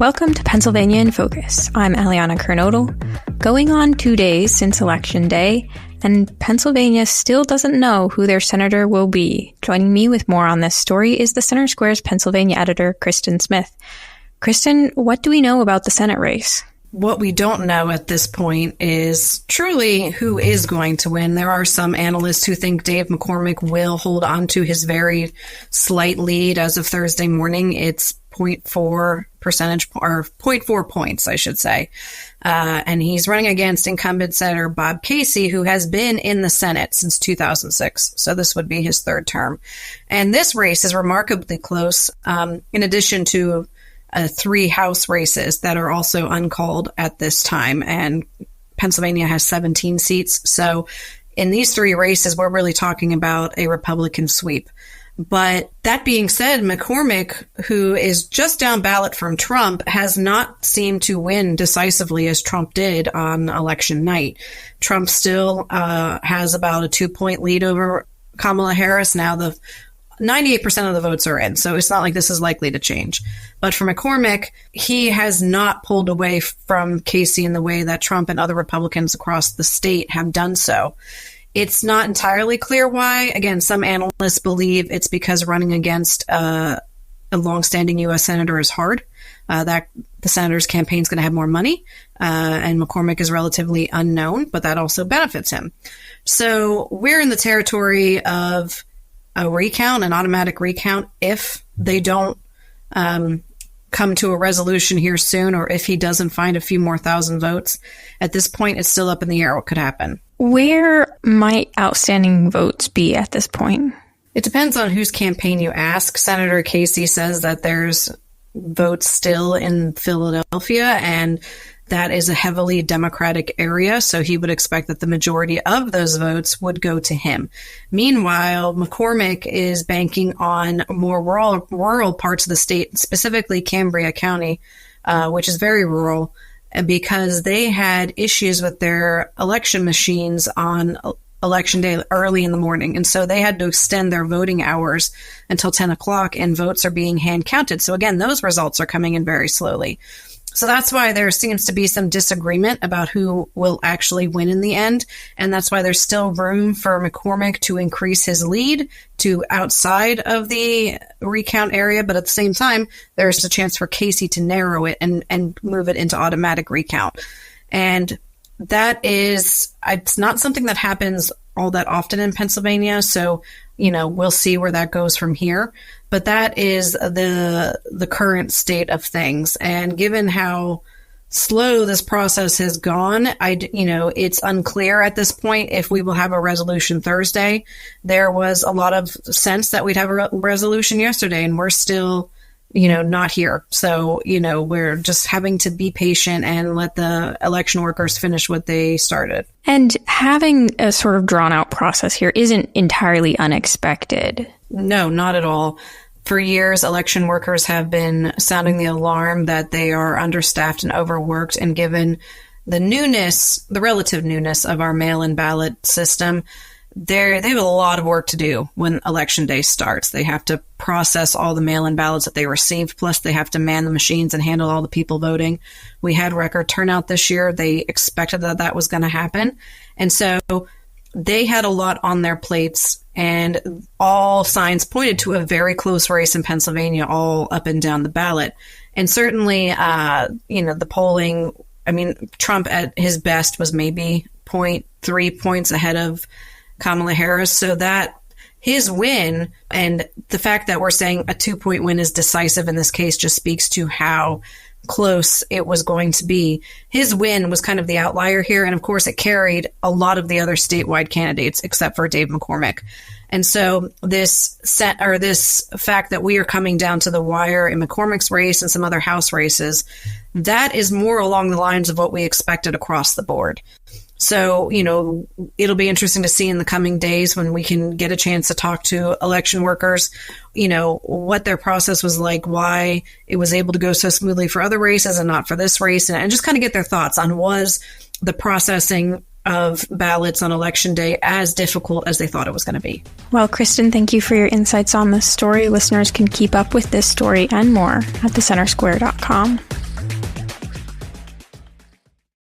Welcome to Pennsylvania in Focus. I'm Eliana Kernodle. Going on 2 days since Election Day, and Pennsylvania still doesn't know who their senator will be. Joining me with more on this story is the Center Square's Pennsylvania editor, Kristen Smith. Kristen, what do we know about the Senate race? What we don't know at this point is truly who is going to win. There are some analysts who think Dave McCormick will hold on to his very slight lead as of Thursday morning. It's 0.4 percentage, or 0.4 points, I should say. And he's running against incumbent Senator Bob Casey, who has been in the Senate since 2006. So this would be his third term. And this race is remarkably close, in addition to 3 House races that are also uncalled at this time. And Pennsylvania has 17 seats. So in these 3 races, we're really talking about a Republican sweep. But that being said, McCormick, who is just down ballot from Trump, has not seemed to win decisively as Trump did on election night. Trump still has about a 2-point lead over Kamala Harris. Now the 98% of the votes are in, so it's not like this is likely to change. But for McCormick, he has not pulled away from Casey in the way that Trump and other Republicans across the state have done so. It's not entirely clear why. Again, some analysts believe it's because running against a longstanding U.S. senator is hard, that the senator's campaign is going to have more money, and McCormick is relatively unknown, but that also benefits him. So we're in the territory of a recount, an automatic recount, if they don't come to a resolution here soon, or if he doesn't find a few more thousand votes. At this point, it's still up in the air what could happen. Where might outstanding votes be at this point? It depends on whose campaign you ask. Senator Casey says that there's votes still in Philadelphia, and that is a heavily Democratic area, so he would expect that the majority of those votes would go to him. Meanwhile, McCormick is banking on more rural parts of the state, specifically Cambria County, which is very rural, because they had issues with their election machines on election day early in the morning. And so they had to extend their voting hours until 10 o'clock, and votes are being hand counted. So again, those results are coming in very slowly. So that's why there seems to be some disagreement about who will actually win in the end. And that's why there's still room for McCormick to increase his lead to outside of the recount area. But at the same time, there's a chance for Casey to narrow it and move it into automatic recount. And that is, it's not something that happens all that often in Pennsylvania. So, we'll see where that goes from here. But that is the current state of things. And given how slow this process has gone, it's unclear at this point if we will have a resolution Thursday. There was a lot of sense that we'd have a resolution yesterday, and we're still, not here. So, we're just having to be patient and let the election workers finish what they started. And having a sort of drawn out process here isn't entirely unexpected. No, not at all. For years, election workers have been sounding the alarm that they are understaffed and overworked, and given the relative newness of our mail-in ballot system, they have a lot of work to do when election day starts. They have to process all the mail-in ballots that they received, plus they have to man the machines and handle all the people voting. We had record turnout this year. They expected that was going to happen. And so they had a lot on their plates, and all signs pointed to a very close race in Pennsylvania, all up and down the ballot. And certainly, the polling, Trump at his best was maybe 0.3 points ahead of Kamala Harris. So that his win, and the fact that we're saying a 2-point win is decisive in this case, just speaks to how close it was going to be. His win was kind of the outlier here, and of course it carried a lot of the other statewide candidates except for Dave McCormick. And so this fact that we are coming down to the wire in McCormick's race and some other House races, that is more along the lines of what we expected across the board. So, it'll be interesting to see in the coming days when we can get a chance to talk to election workers, what their process was like, why it was able to go so smoothly for other races and not for this race, and just kind of get their thoughts on, was the processing of ballots on election day as difficult as they thought it was going to be. Well, Kristen, thank you for your insights on this story. Listeners can keep up with this story and more at thecentersquare.com.